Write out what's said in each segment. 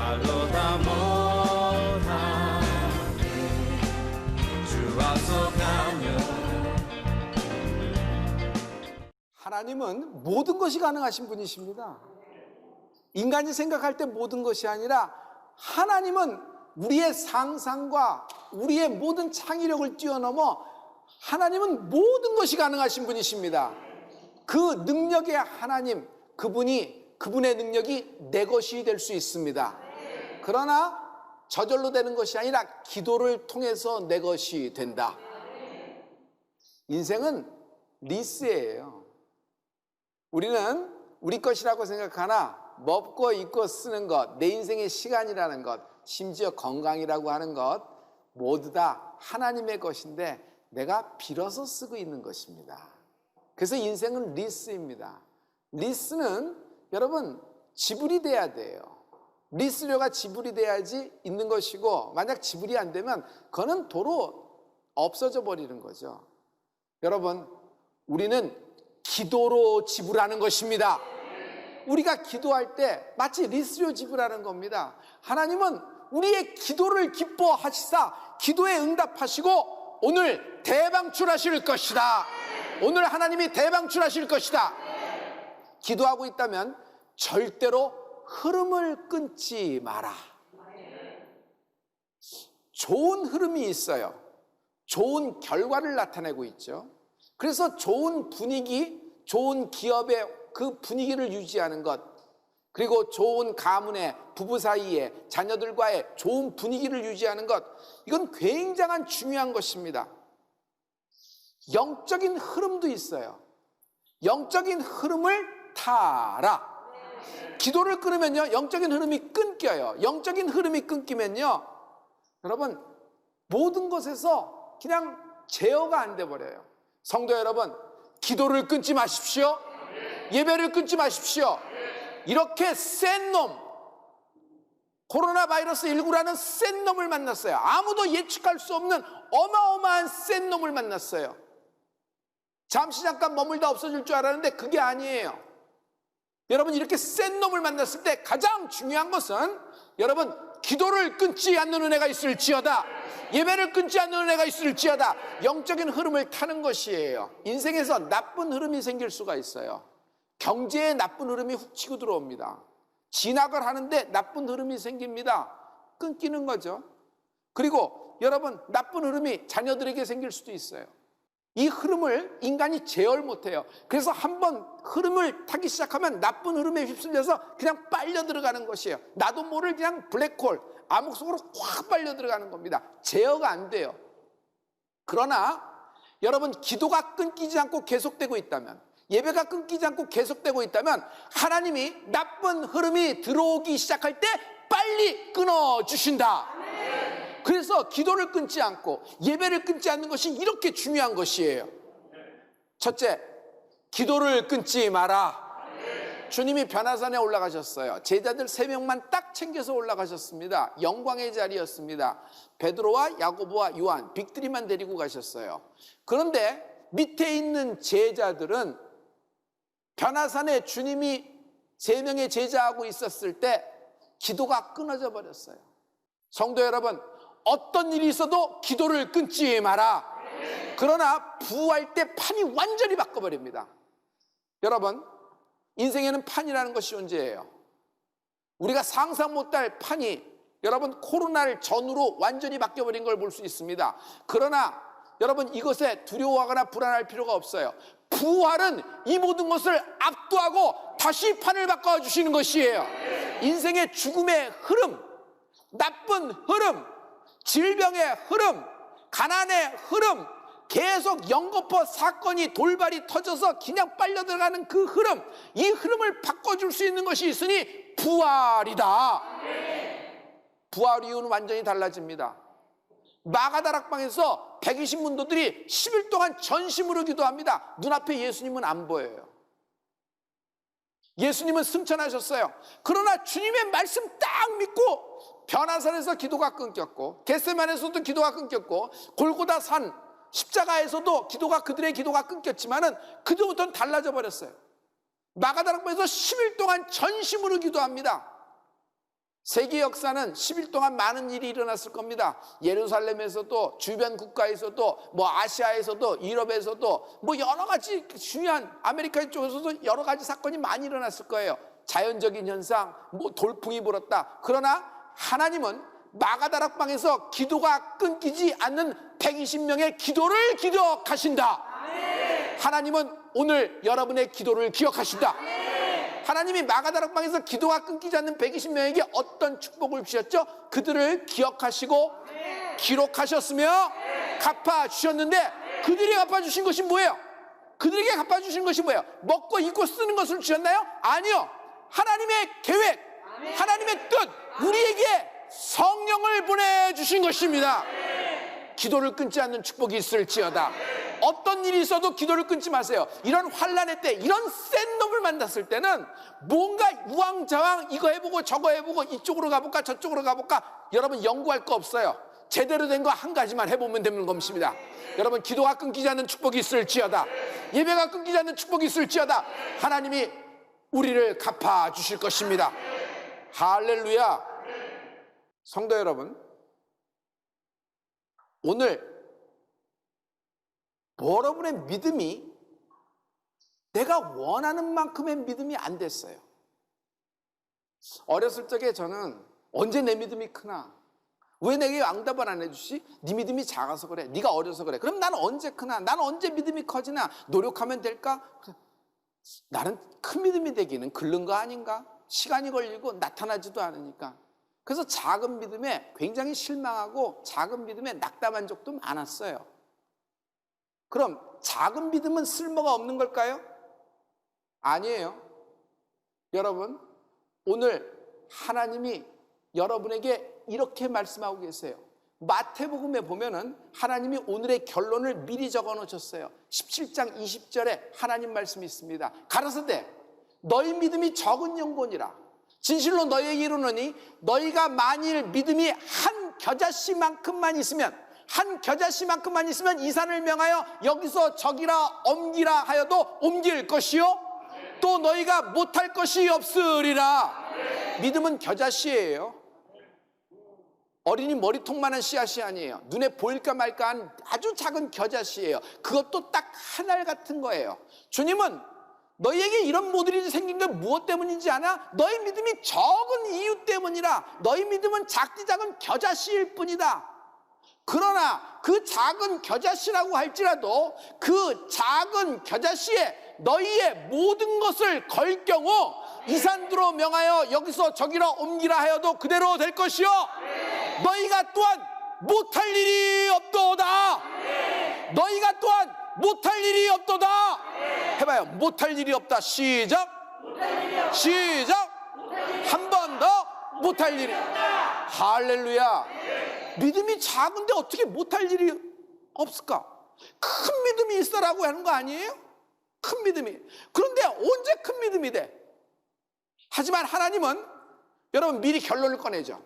말로 다 못하는 주 앞서가며. 하나님은 모든 것이 가능하신 분이십니다. 인간이 생각할 때 모든 것이 아니라 하나님은 우리의 상상과 우리의 모든 창의력을 뛰어넘어 하나님은 모든 것이 가능하신 분이십니다. 그 능력의 하나님, 그분의 능력이 내 것이 될 수 있습니다. 그러나 저절로 되는 것이 아니라 기도를 통해서 내 것이 된다. 인생은 리스예요. 우리는 우리 것이라고 생각하나 먹고 입고 쓰는 것, 내 인생의 시간이라는 것, 심지어 건강이라고 하는 것 모두 다 하나님의 것인데 내가 빌어서 쓰고 있는 것입니다. 그래서 인생은 리스입니다. 리스는 여러분 지불이 돼야 돼요. 리스료가 지불이 돼야지 있는 것이고, 만약 지불이 안 되면 그거는 도로 없어져 버리는 거죠. 여러분, 우리는 기도로 지불하는 것입니다. 우리가 기도할 때 마치 리스료 지불하는 겁니다. 하나님은 우리의 기도를 기뻐하시사 기도에 응답하시고 오늘 대방출하실 것이다. 오늘 하나님이 대방출하실 것이다. 기도하고 있다면 절대로 흐름을 끊지 마라. 좋은 흐름이 있어요. 좋은 결과를 나타내고 있죠. 그래서 좋은 분위기, 좋은 기업의 그 분위기를 유지하는 것, 그리고 좋은 가문의 부부 사이에 자녀들과의 좋은 분위기를 유지하는 것, 이건 굉장한 중요한 것입니다. 영적인 흐름도 있어요. 영적인 흐름을 타라. 기도를 끊으면요, 영적인 흐름이 끊겨요. 영적인 흐름이 끊기면요, 여러분, 모든 것에서 그냥 제어가 안 돼 버려요. 성도 여러분, 기도를 끊지 마십시오. 예배를 끊지 마십시오. 이렇게 센 놈, 코로나 바이러스 19라는 센 놈을 만났어요. 아무도 예측할 수 없는 어마어마한 센 놈을 만났어요. 잠시 잠깐 머물다 없어질 줄 알았는데 그게 아니에요. 여러분, 이렇게 센 놈을 만났을 때 가장 중요한 것은 여러분, 기도를 끊지 않는 은혜가 있을지어다, 예배를 끊지 않는 은혜가 있을지어다, 영적인 흐름을 타는 것이에요. 인생에서 나쁜 흐름이 생길 수가 있어요. 경제에 나쁜 흐름이 훅 치고 들어옵니다. 진학을 하는데 나쁜 흐름이 생깁니다. 끊기는 거죠. 그리고 여러분, 나쁜 흐름이 자녀들에게 생길 수도 있어요. 이 흐름을 인간이 제어를 못해요. 그래서 한번 흐름을 타기 시작하면 나쁜 흐름에 휩쓸려서 그냥 빨려 들어가는 것이에요. 나도 모를 그냥 블랙홀, 암흑 속으로 확 빨려 들어가는 겁니다. 제어가 안 돼요. 그러나 여러분, 기도가 끊기지 않고 계속되고 있다면, 예배가 끊기지 않고 계속되고 있다면 하나님이 나쁜 흐름이 들어오기 시작할 때 빨리 끊어주신다. 그래서 기도를 끊지 않고 예배를 끊지 않는 것이 이렇게 중요한 것이에요. 첫째, 기도를 끊지 마라. 주님이 변화산에 올라가셨어요. 제자들 3명만 딱 챙겨서 올라가셨습니다. 영광의 자리였습니다. 베드로와 야고보와 요한, 빅들이만 데리고 가셨어요. 그런데 밑에 있는 제자들은 변화산에 주님이 3명의 제자하고 있었을 때 기도가 끊어져 버렸어요. 성도 여러분, 어떤 일이 있어도 기도를 끊지 마라. 그러나 부활 때 판이 완전히 바꿔버립니다. 여러분, 인생에는 판이라는 것이 존재해요. 우리가 상상 못할 판이 여러분 코로나를 전후로 완전히 바뀌어버린 걸 볼 수 있습니다. 그러나 여러분, 이것에 두려워하거나 불안할 필요가 없어요. 부활은 이 모든 것을 압도하고 다시 판을 바꿔주시는 것이에요. 인생의 죽음의 흐름, 나쁜 흐름, 질병의 흐름, 가난의 흐름, 계속 연거푸 사건이 돌발이 터져서 그냥 빨려 들어가는 그 흐름, 이 흐름을 바꿔줄 수 있는 것이 있으니 부활이다. 부활 이후는 완전히 달라집니다. 마가다락방에서 120문도들이 10일 동안 전심으로 기도합니다. 눈앞에 예수님은 안 보여요. 예수님은 승천하셨어요. 그러나 주님의 말씀 딱 믿고 변화산에서 기도가 끊겼고, 겟세마네에서도 기도가 끊겼고, 골고다 산 십자가에서도 그들의 기도가 끊겼지만은 그때부터는 달라져 버렸어요. 마가다락방에서 10일 동안 전심으로 기도합니다. 세계 역사는 10일 동안 많은 일이 일어났을 겁니다. 예루살렘에서도, 주변 국가에서도, 뭐 아시아에서도, 유럽에서도, 뭐 여러 가지 중요한 아메리카 쪽에서도 여러 가지 사건이 많이 일어났을 거예요. 자연적인 현상, 뭐 돌풍이 불었다. 그러나 하나님은 마가다락방에서 기도가 끊기지 않는 120명의 기도를 기억하신다. 하나님은 오늘 여러분의 기도를 기억하신다. 하나님이 마가다락방에서 기도가 끊기지 않는 120명에게 어떤 축복을 주셨죠? 그들을 기억하시고 기록하셨으며 갚아주셨는데, 그들이 갚아주신 것이 뭐예요? 그들에게 갚아주신 것이 뭐예요? 먹고 입고 쓰는 것을 주셨나요? 아니요. 하나님의 계획, 하나님의 뜻, 우리에게 성령을 보내주신 것입니다. 기도를 끊지 않는 축복이 있을지어다. 어떤 일이 있어도 기도를 끊지 마세요. 이런 환난의 때, 이런 센 놈을 만났을 때는 뭔가 우왕좌왕 이거 해보고 저거 해보고 이쪽으로 가볼까 저쪽으로 가볼까, 여러분 연구할 거 없어요. 제대로 된 거 한 가지만 해보면 되는 것입니다. 여러분, 기도가 끊기지 않는 축복이 있을지어다. 예배가 끊기지 않는 축복이 있을지어다. 하나님이 우리를 갚아주실 것입니다. 할렐루야. 성도 여러분, 오늘 여러분의 믿음이 내가 원하는 만큼의 믿음이 안 됐어요. 어렸을 적에 저는 언제 내 믿음이 크나? 왜 내게 응답을 안 해주시? 네 믿음이 작아서 그래. 네가 어려서 그래. 그럼 나는 언제 크나? 나는 언제 믿음이 커지나? 노력하면 될까? 나는 큰 믿음이 되기는 글른 거 아닌가? 시간이 걸리고 나타나지도 않으니까. 그래서 작은 믿음에 굉장히 실망하고 작은 믿음에 낙담한 적도 많았어요. 그럼 작은 믿음은 쓸모가 없는 걸까요? 아니에요. 여러분, 오늘 하나님이 여러분에게 이렇게 말씀하고 계세요. 마태복음에 보면은 하나님이 오늘의 결론을 미리 적어 놓으셨어요. 17장 20절에 하나님 말씀이 있습니다. 가라사대 너희 믿음이 적은 영혼이라 진실로 너희에게 이르노니 너희가 만일 믿음이 한 겨자씨만큼만 있으면, 한 겨자씨만큼만 있으면 이 산을 명하여 여기서 저기라 옮기라 하여도 옮길 것이요 또 너희가 못할 것이 없으리라. 믿음은 겨자씨예요. 어린이 머리통만한 씨앗이 아니에요. 눈에 보일까 말까한 아주 작은 겨자씨예요. 그것도 딱 한 알 같은 거예요. 주님은 너희에게 이런 모든 일이 생긴 건 무엇 때문인지 아나? 너희 믿음이 적은 이유 때문이라. 너희 믿음은 작디 작은 겨자씨일 뿐이다. 그러나 그 작은 겨자씨라고 할지라도 그 작은 겨자씨에 너희의 모든 것을 걸 경우 이 산으로 명하여 여기서 저기라 옮기라 하여도 그대로 될 것이요 너희가 또한 못할 일이 없도다. 너희가 또한 못할 일이 없도다. 해봐요. 못할 일이 없다. 시작. 시작. 한 번 더. 못할 일이. 할렐루야. 믿음이 작은데 어떻게 못할 일이 없을까? 큰 믿음이 있어라고 하는 거 아니에요? 큰 믿음이. 그런데 언제 큰 믿음이 돼? 하지만 하나님은 여러분 미리 결론을 꺼내죠.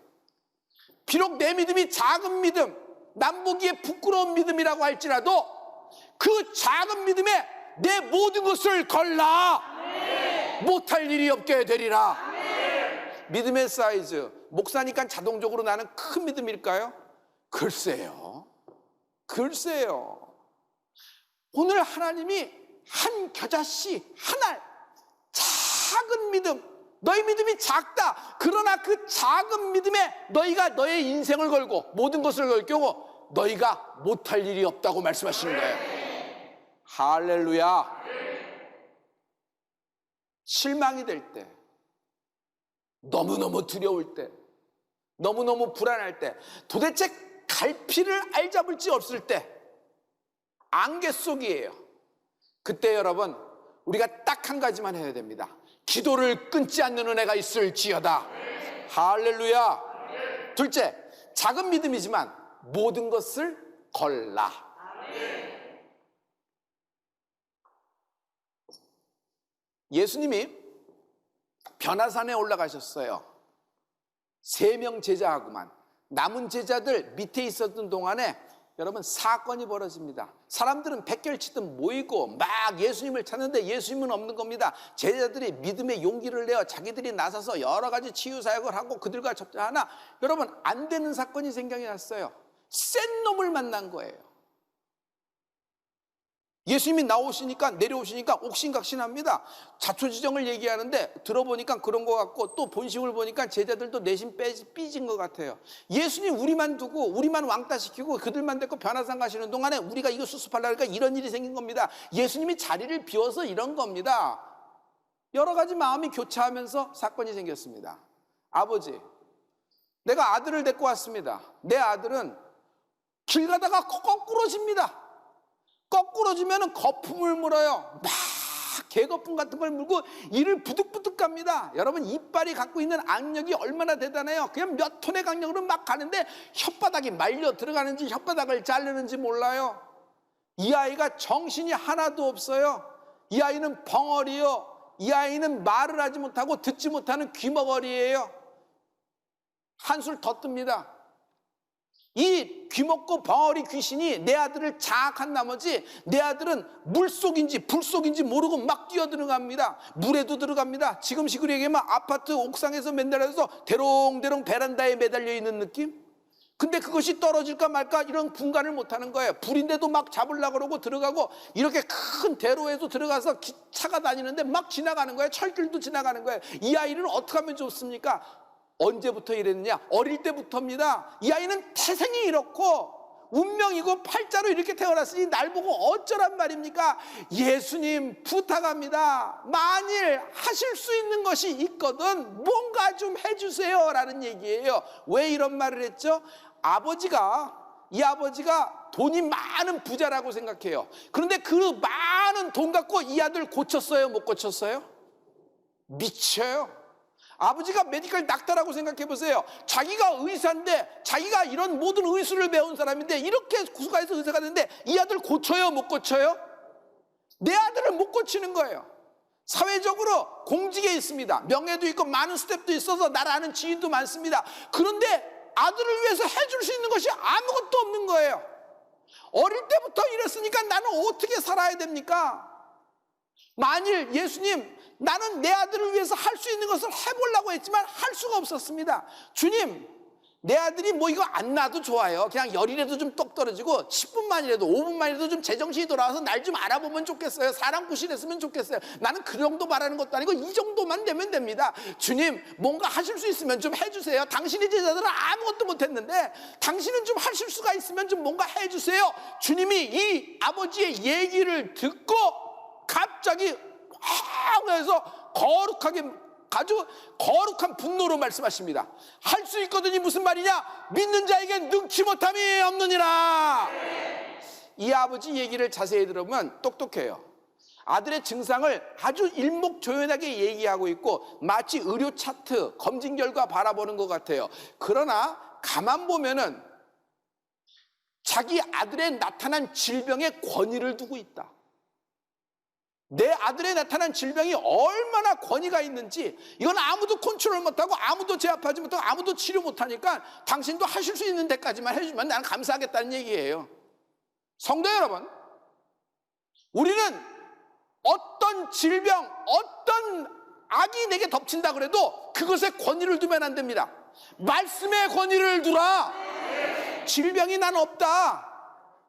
비록 내 믿음이 작은 믿음, 남 보기에 부끄러운 믿음이라고 할지라도 그 작은 믿음에 내 모든 것을 걸라. 못할 일이 없게 되리라. 믿음의 사이즈, 목사니까 자동적으로 나는 큰 믿음일까요? 글쎄요. 글쎄요. 오늘 하나님이 한 겨자씨, 한 알, 작은 믿음, 너희 믿음이 작다. 그러나 그 작은 믿음에 너희가 너의 인생을 걸고 모든 것을 걸 경우 너희가 못할 일이 없다고 말씀하시는 거예요. 할렐루야. 실망이 될 때, 너무너무 두려울 때, 너무너무 불안할 때, 도대체 갈피를 알잡을지 없을 때, 안개 속이에요. 그때 여러분, 우리가 딱 한 가지만 해야 됩니다. 기도를 끊지 않는 은혜가 있을지어다. 할렐루야. 둘째, 작은 믿음이지만 모든 것을 걸라. 예수님이 변화산에 올라가셨어요. 3명 제자하고만. 남은 제자들 밑에 있었던 동안에 여러분 사건이 벌어집니다. 사람들은 백결치듯 모이고 막 예수님을 찾는데 예수님은 없는 겁니다. 제자들이 믿음의 용기를 내어 자기들이 나서서 여러 가지 치유 사역을 하고 그들과 접촉하나 여러분 안 되는 사건이 생겨났어요. 센 놈을 만난 거예요. 예수님이 나오시니까 내려오시니까 옥신각신합니다. 자초지정을 얘기하는데 들어보니까 그런 것 같고 또 본심을 보니까 제자들도 내심 삐진 것 같아요. 예수님 우리만 두고 우리만 왕따시키고 그들만 데리고 변화산 가시는 동안에 우리가 이거 수습하려니까 이런 일이 생긴 겁니다. 예수님이 자리를 비워서 이런 겁니다. 여러 가지 마음이 교차하면서 사건이 생겼습니다. 아버지, 내가 아들을 데리고 왔습니다. 내 아들은 길 가다가 거꾸러집니다. 거꾸러지면 거품을 물어요. 막 개거품 같은 걸 물고 이를 부득부득 갑니다. 여러분 이빨이 갖고 있는 악력이 얼마나 대단해요. 그냥 몇 톤의 강력으로 막 가는데 혓바닥이 말려 들어가는지 혓바닥을 자르는지 몰라요. 이 아이가 정신이 하나도 없어요. 이 아이는 벙어리요. 이 아이는 말을 하지 못하고 듣지 못하는 귀머거리예요. 한술 더 뜹니다. 이 귀먹고 벙어리 귀신이 내 아들을 장악한 나머지 내 아들은 물속인지 불속인지 모르고 막 뛰어들어갑니다. 물에도 들어갑니다. 지금 식으로 얘기하면 아파트 옥상에서 맨날해서 대롱대롱 베란다에 매달려 있는 느낌? 근데 그것이 떨어질까 말까 이런 분간을 못하는 거예요. 불인데도 막 잡으려고 그러고 들어가고 이렇게 큰 대로에도 들어가서 차가 다니는데 막 지나가는 거예요. 철길도 지나가는 거예요. 이 아이를 어떻게 하면 좋습니까? 언제부터 이랬느냐? 어릴 때부터입니다. 이 아이는 태생이 이렇고 운명이고 팔자로 이렇게 태어났으니 날 보고 어쩌란 말입니까? 예수님 부탁합니다. 만일 하실 수 있는 것이 있거든 뭔가 좀 해주세요 라는 얘기예요. 왜 이런 말을 했죠? 이 아버지가 돈이 많은 부자라고 생각해요. 그런데 그 많은 돈 갖고 이 아들 고쳤어요? 못 고쳤어요? 미쳐요. 아버지가 메디컬 닥터라고 생각해 보세요. 자기가 의사인데 자기가 이런 모든 의술을 배운 사람인데 이렇게 국가에서 의사가 됐는데 이 아들 고쳐요? 못 고쳐요? 내 아들을 못 고치는 거예요. 사회적으로 공직에 있습니다. 명예도 있고 많은 스텝도 있어서 나를 아는 지인도 많습니다. 그런데 아들을 위해서 해줄 수 있는 것이 아무것도 없는 거예요. 어릴 때부터 이랬으니까 나는 어떻게 살아야 됩니까? 만일 예수님 나는 내 아들을 위해서 할 수 있는 것을 해보려고 했지만 할 수가 없었습니다. 주님 내 아들이 뭐 이거 안 놔도 좋아요. 그냥 열이라도 좀 똑 떨어지고 10분만이라도 5분만이라도 좀 제정신이 돌아와서 날 좀 알아보면 좋겠어요. 사람 구실했으면 좋겠어요. 나는 그 정도 말하는 것도 아니고 이 정도만 되면 됩니다. 주님 뭔가 하실 수 있으면 좀 해주세요. 당신의 제자들은 아무것도 못했는데 당신은 좀 하실 수가 있으면 좀 뭔가 해주세요. 주님이 이 아버지의 얘기를 듣고 갑자기 해서 거룩하게 아주 거룩한 분노로 말씀하십니다. 할 수 있거든이 무슨 말이냐? 믿는 자에겐 능치 못함이 없느니라. 이 아버지 얘기를 자세히 들으면 똑똑해요. 아들의 증상을 아주 일목조연하게 얘기하고 있고 마치 의료 차트 검진 결과 바라보는 것 같아요. 그러나 가만 보면은 자기 아들의 나타난 질병에 권위를 두고 있다. 내 아들에 나타난 질병이 얼마나 권위가 있는지 이건 아무도 컨트롤 못하고 아무도 제압하지 못하고 아무도 치료 못하니까 당신도 하실 수 있는 데까지만 해주면 나는 감사하겠다는 얘기예요. 성도 여러분, 우리는 어떤 질병, 어떤 악이 내게 덮친다 그래도 그것에 권위를 두면 안 됩니다. 말씀에 권위를 두라. 질병이 난 없다,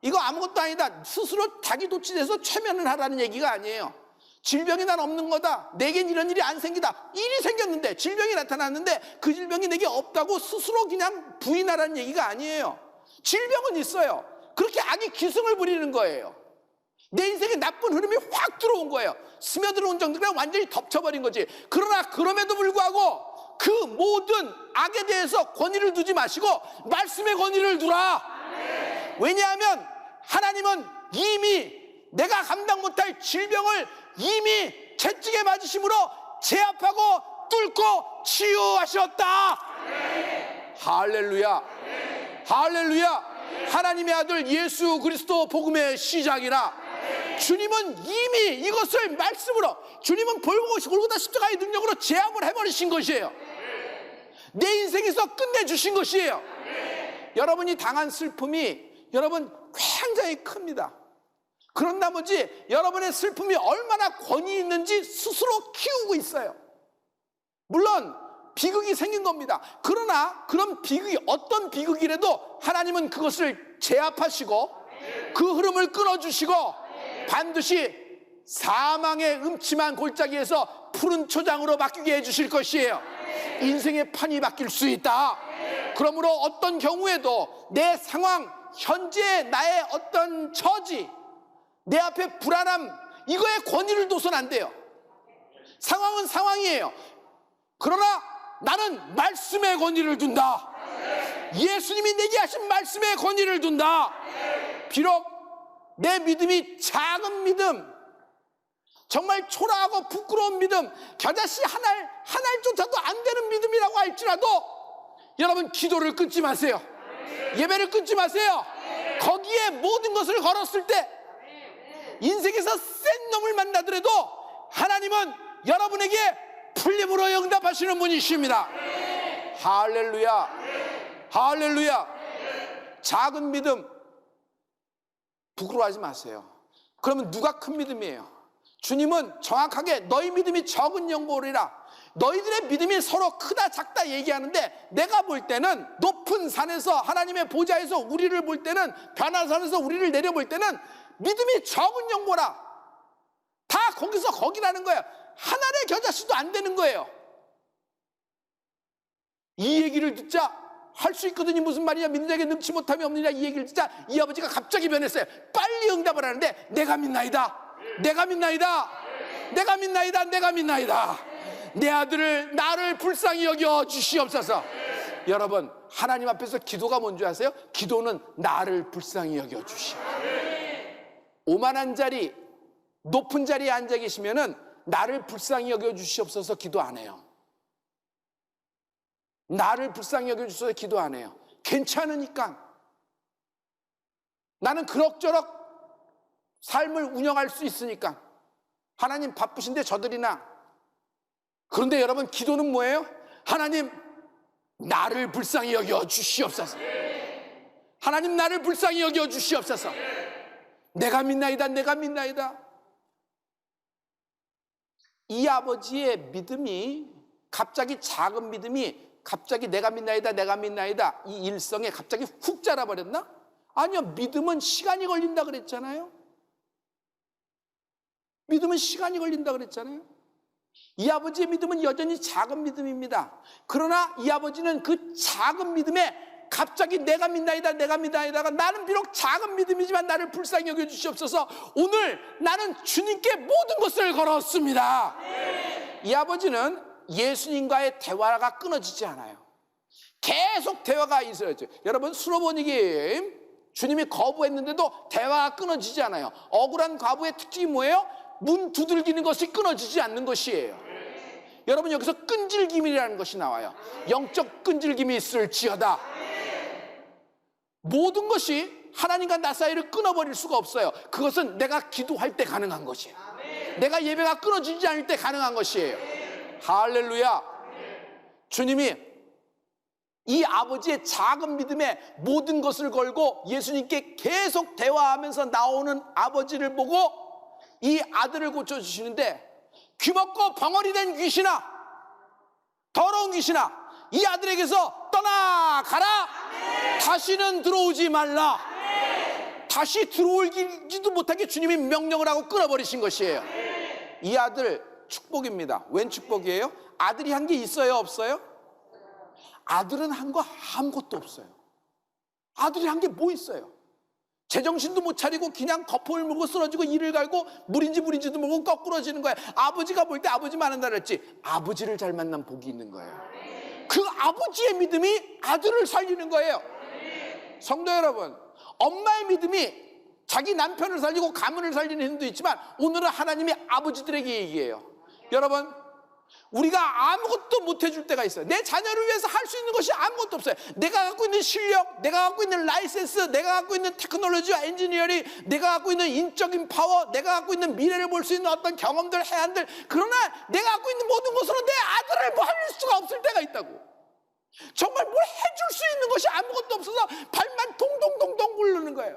이거 아무것도 아니다, 스스로 자기 도취돼서 최면을 하라는 얘기가 아니에요. 질병이 난 없는 거다, 내겐 이런 일이 안 생기다. 일이 생겼는데 질병이 나타났는데 그 질병이 내게 없다고 스스로 그냥 부인하라는 얘기가 아니에요. 질병은 있어요. 그렇게 악이 기승을 부리는 거예요. 내 인생에 나쁜 흐름이 확 들어온 거예요. 스며들어온 정도가 완전히 덮쳐버린 거지. 그러나 그럼에도 불구하고 그 모든 악에 대해서 권위를 두지 마시고 말씀의 권위를 두라. 왜냐하면 하나님은 이미 내가 감당 못할 질병을 이미 채찍에 맞으심으로 제압하고 뚫고 치유하셨다. 할렐루야. 할렐루야. 하나님의 아들 예수 그리스도 복음의 시작이라. 주님은 이미 이것을 말씀으로, 주님은 골고다 십자가의 능력으로 제압을 해버리신 것이에요. 내 인생에서 끝내주신 것이에요. 여러분이 당한 슬픔이 여러분 굉장히 큽니다. 그런 나머지 여러분의 슬픔이 얼마나 권위 있는지 스스로 키우고 있어요. 물론 비극이 생긴 겁니다. 그러나 그런 비극이 어떤 비극이라도 하나님은 그것을 제압하시고 그 흐름을 끊어주시고 반드시 사망의 음침한 골짜기에서 푸른 초장으로 바뀌게 해주실 것이에요. 인생의 판이 바뀔 수 있다. 그러므로 어떤 경우에도 내 상황, 현재 나의 어떤 처지, 내 앞에 불안함, 이거에 권위를 둬서는 안 돼요. 상황은 상황이에요. 그러나 나는 말씀의 권위를 둔다. 예수님이 내게 하신 말씀의 권위를 둔다. 비록 내 믿음이 작은 믿음, 정말 초라하고 부끄러운 믿음, 겨자씨 한 알조차도 안 되는 믿음이라고 할지라도 여러분 기도를 끊지 마세요. 예배를 끊지 마세요. 거기에 모든 것을 걸었을 때 인생에서 센 놈을 만나더라도 하나님은 여러분에게 풀림으로 응답하시는 분이십니다. 할렐루야, 할렐루야. 작은 믿음 부끄러워하지 마세요. 그러면 누가 큰 믿음이에요? 주님은 정확하게 너희 믿음이 적은 영보리라. 너희들의 믿음이 서로 크다 작다 얘기하는데 내가 볼 때는 높은 산에서 하나님의 보좌에서 우리를 볼 때는 변화산에서 우리를 내려볼 때는 믿음이 적은 영보라. 다 거기서 거기라는 거예요. 하나의 겨자씨도 안 되는 거예요. 이 얘기를 듣자 할 수 있거든요. 무슨 말이냐, 믿는 자에게 능치 못함이 없느냐. 이 얘기를 듣자 이 아버지가 갑자기 변했어요. 빨리 응답을 하는데 내가 믿나이다, 내가 믿나이다, 내가 믿나이다, 내가 믿나이다. 내 아들을 나를 불쌍히 여겨 주시옵소서. 여러분 하나님 앞에서 기도가 뭔지 아세요? 기도는 나를 불쌍히 여겨 주시오. 오만한 자리, 높은 자리에 앉아 계시면은 나를 불쌍히 여겨 주시옵소서 기도 안 해요. 나를 불쌍히 여겨 주셔서 기도 안 해요. 괜찮으니까. 나는 그럭저럭 삶을 운영할 수 있으니까. 하나님 바쁘신데 저들이나. 그런데 여러분 기도는 뭐예요? 하나님 나를 불쌍히 여겨 주시옵소서. 하나님 나를 불쌍히 여겨 주시옵소서. 내가 믿나이다, 내가 믿나이다. 이 아버지의 믿음이 갑자기 작은 믿음이 갑자기 내가 믿나이다, 내가 믿나이다 이 일성에 갑자기 훅 자라버렸나? 아니요, 믿음은 시간이 걸린다 그랬잖아요. 믿음은 시간이 걸린다 그랬잖아요. 이 아버지의 믿음은 여전히 작은 믿음입니다. 그러나 이 아버지는 그 작은 믿음에 갑자기 내가 믿나이다, 내가 믿나이다가 나는 비록 작은 믿음이지만 나를 불쌍히 여겨주시옵소서. 오늘 나는 주님께 모든 것을 걸었습니다. 이 아버지는 예수님과의 대화가 끊어지지 않아요. 계속 대화가 있어야죠. 여러분 수로보니김 주님이 거부했는데도 대화가 끊어지지 않아요. 억울한 과부의 특징이 뭐예요? 문 두들기는 것이 끊어지지 않는 것이에요. 여러분 여기서 끈질김이라는 것이 나와요. 영적 끈질김이 있을지어다. 모든 것이 하나님과 나 사이를 끊어버릴 수가 없어요. 그것은 내가 기도할 때 가능한 것이에요. 내가 예배가 끊어지지 않을 때 가능한 것이에요. 할렐루야. 주님이 이 아버지의 작은 믿음에 모든 것을 걸고 예수님께 계속 대화하면서 나오는 아버지를 보고 이 아들을 고쳐주시는데, 귀먹고 벙어리 된 귀신아, 더러운 귀신아, 이 아들에게서 떠나가라. 다시는 들어오지 말라. 다시 들어올지도 못하게 주님이 명령을 하고 끊어버리신 것이에요. 이 아들 축복입니다. 웬 축복이에요? 아들이 한 게 있어요, 없어요? 아들은 한 거 아무것도 없어요. 아들이 한 게 뭐 있어요? 제정신도 못 차리고 그냥 거품을 물고 쓰러지고 이를 갈고 물인지도 모르고 거꾸러지는 거예요. 아버지가 볼 때 아버지만 한다 그랬지, 아버지를 잘 만난 복이 있는 거예요. 그 아버지의 믿음이 아들을 살리는 거예요. 성도 여러분, 엄마의 믿음이 자기 남편을 살리고 가문을 살리는 힘도 있지만 오늘은 하나님이 아버지들에게 얘기해요. 여러분, 우리가 아무것도 못 해줄 때가 있어요. 내 자녀를 위해서 할 수 있는 것이 아무것도 없어요. 내가 갖고 있는 실력, 내가 갖고 있는 라이센스, 내가 갖고 있는 테크놀로지와 엔지니어링, 내가 갖고 있는 인적인 파워, 내가 갖고 있는 미래를 볼 수 있는 어떤 경험들, 해안들, 그러나 내가 갖고 있는 모든 것으로 내 아들을 뭐 할 수가 없을 때가 있다고. 정말 뭘 해줄 수 있는 것이 아무것도 없어서 발만 동동동동 굴르는 거예요.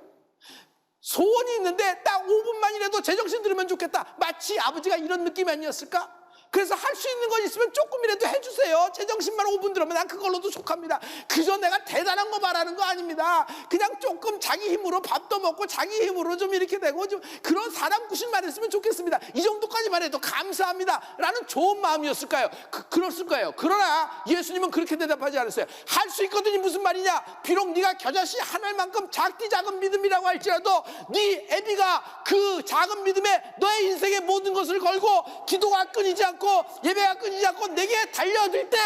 소원이 있는데 딱 5분만이라도 제정신 들으면 좋겠다. 마치 아버지가 이런 느낌 아니었을까? 그래서 할 수 있는 거 있으면 조금이라도 해주세요. 제정신만 5분 들으면 난 그걸로도 속합니다. 그저 내가 대단한 거 말하는 거 아닙니다. 그냥 조금 자기 힘으로 밥도 먹고 자기 힘으로 좀 이렇게 되고 좀 그런 사람 구실만 했으면 좋겠습니다. 이 정도까지만 해도 감사합니다 라는 좋은 마음이었을까요? 그랬을 거예요. 그러나 예수님은 그렇게 대답하지 않았어요. 할 수 있거든이 무슨 말이냐? 비록 네가 겨자씨 하늘만큼 작디 작은 믿음이라고 할지라도 네 애비가 그 작은 믿음에 너의 인생의 모든 것을 걸고 기도가 끊이지 않고 예배가 끊이지 않고 내게 달려들 때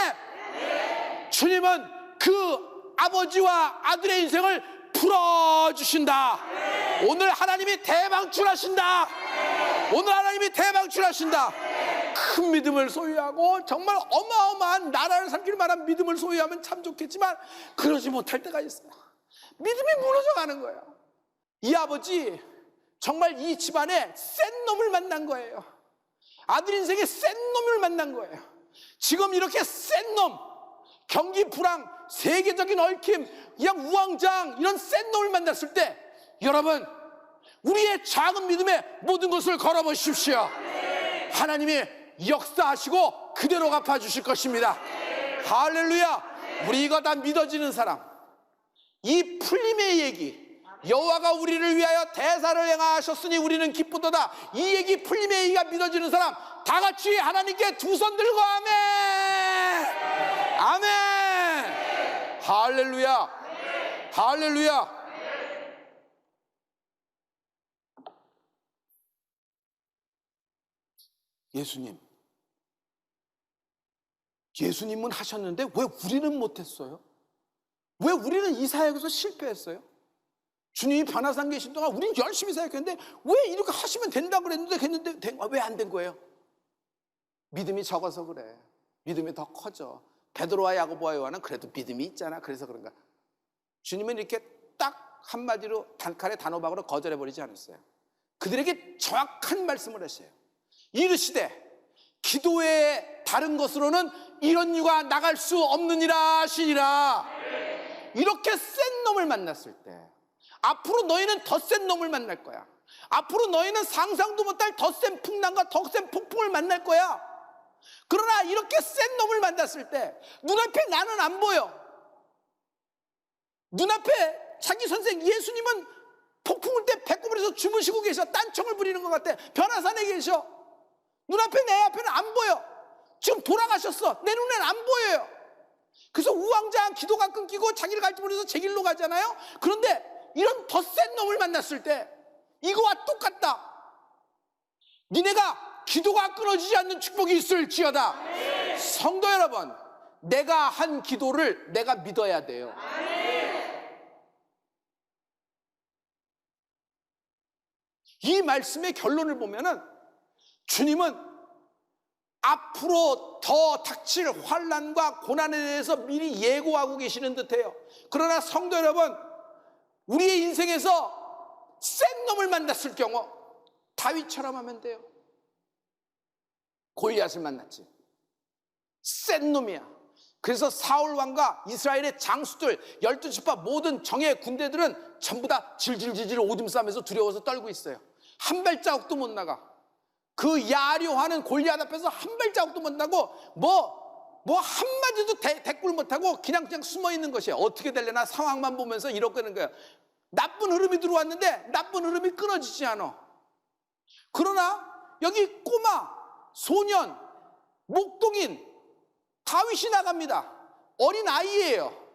주님은 그 아버지와 아들의 인생을 풀어주신다. 오늘 하나님이 대방출하신다. 오늘 하나님이 대방출하신다. 큰 믿음을 소유하고 정말 어마어마한 나라를 삼킬 만한 믿음을 소유하면 참 좋겠지만 그러지 못할 때가 있어요. 믿음이 무너져가는 거예요. 이 아버지 정말 이 집안에 센 놈을 만난 거예요. 아들 인생에 센 놈을 만난 거예요. 지금 이렇게 센 놈, 경기 불황, 세계적인 얽힘, 그냥 우왕좌왕 이런 센 놈을 만났을 때 여러분 우리의 작은 믿음에 모든 것을 걸어보십시오. 하나님이 역사하시고 그대로 갚아주실 것입니다. 할렐루야. 우리 이거 다 믿어지는 사람, 이 풀림의 얘기, 여호와가 우리를 위하여 대사를 행하셨으니 우리는 기쁘도다, 이 얘기 풀림의 얘기가 믿어지는 사람 다 같이 하나님께 두 손 들고 아멘. 아멘. 할렐루야. 할렐루야. 예수님은 하셨는데 왜 우리는 못했어요? 왜 우리는 이 사역에서 실패했어요? 주님이 바나산 계신 동안 우리는 열심히 사역했는데 왜 이렇게 하시면 된다고 그랬는데 왜 안 된 거예요? 믿음이 적어서 그래. 믿음이 더 커져. 베드로와 야고보와 요한은 그래도 믿음이 있잖아. 그래서 그런가. 주님은 이렇게 딱 한마디로 단칼에 단호박으로 거절해버리지 않았어요. 그들에게 정확한 말씀을 하셔요. 이르시되 기도의 다른 것으로는 이런 유가 나갈 수 없느니라 하시니라. 이렇게 센 놈을 만났을 때 앞으로 너희는 더 센 놈을 만날 거야. 앞으로 너희는 상상도 못할 더 센 풍랑과 더 센 폭풍을 만날 거야. 그러나 이렇게 센 놈을 만났을 때 눈앞에 나는 안 보여. 눈앞에 자기 선생 예수님은 폭풍 올 때 배꼽을에서 주무시고 계셔. 딴청을 부리는 것 같아. 변화산에 계셔. 눈앞에 내 앞에는 안 보여. 지금 돌아가셨어. 내 눈에는 안 보여요. 그래서 우왕좌왕 기도가 끊기고 자기를 갈지 모르면서 제 길로 가잖아요. 그런데 이런 더 센 놈을 만났을 때 이거와 똑같다. 니네가 기도가 끊어지지 않는 축복이 있을지어다. 성도 여러분, 내가 한 기도를 내가 믿어야 돼요. 이 말씀의 결론을 보면은 주님은 앞으로 더 닥칠 환난과 고난에 대해서 미리 예고하고 계시는 듯해요. 그러나 성도 여러분, 우리의 인생에서 센 놈을 만났을 경우 다윗처럼 하면 돼요. 골리앗을 만났지. 센 놈이야. 그래서 사울 왕과 이스라엘의 장수들 12지파 모든 정예 군대들은 전부 다 질질질질 오줌 싸면서 두려워서 떨고 있어요. 한 발자국도 못 나가. 그 야려하는 골리앗 앞에서 한 발자국도 못 나고 뭐 한마디도 대꾸를 못하고 그냥 숨어 있는 것이에요. 어떻게 되려나 상황만 보면서 이렇게 되는 거예요. 나쁜 흐름이 들어왔는데 나쁜 흐름이 끊어지지 않아. 그러나 여기 꼬마, 소년, 목동인 다윗이 나갑니다. 어린 아이예요.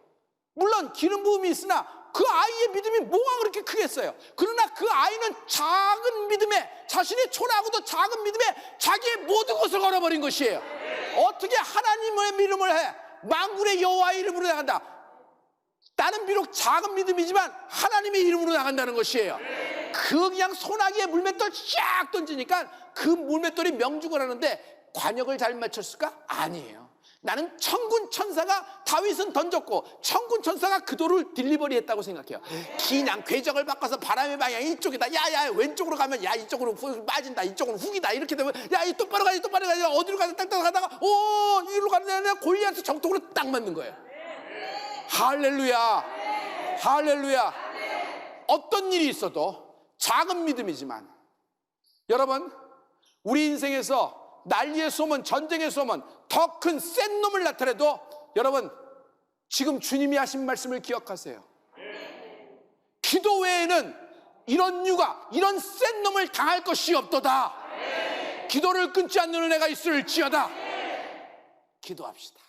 물론 기름 부음이 있으나 그 아이의 믿음이 뭐가 그렇게 크겠어요. 그러나 그 아이는 작은 믿음에, 자신의 초라하고도 작은 믿음에 자기의 모든 것을 걸어버린 것이에요. 어떻게 하나님의 이름을 해? 만군의 여호와의 이름으로 나간다. 나는 비록 작은 믿음이지만 하나님의 이름으로 나간다는 것이에요. 그 그냥 소나기에 물맷돌 쫙 던지니까 그 물맷돌이 명중을 하는데 관역을 잘 맞췄을까? 아니에요. 나는 천군 천사가 다윗은 던졌고 천군 천사가 그 돌을 딜리버리 했다고 생각해요. 그냥 궤적을 바꿔서 바람의 방향이 이쪽이다. 야야 왼쪽으로 가면 야 이쪽으로 빠진다. 이쪽으로 훅이다. 이렇게 되면 야 이 똑바로 가야지 똑바로 가야지. 어디로 가서 딱딱 가다가 오 이리로 가는데 골리앗이 정통으로 딱 맞는 거예요. 할렐루야. 할렐루야. 어떤 일이 있어도 작은 믿음이지만 여러분, 우리 인생에서 난리의 소문, 전쟁의 소문, 더 큰 센 놈을 나타내도 여러분, 지금 주님이 하신 말씀을 기억하세요. 기도 외에는 이런 유가, 이런 센 놈을 당할 것이 없도다. 기도를 끊지 않는 은혜가 있을지어다. 기도합시다.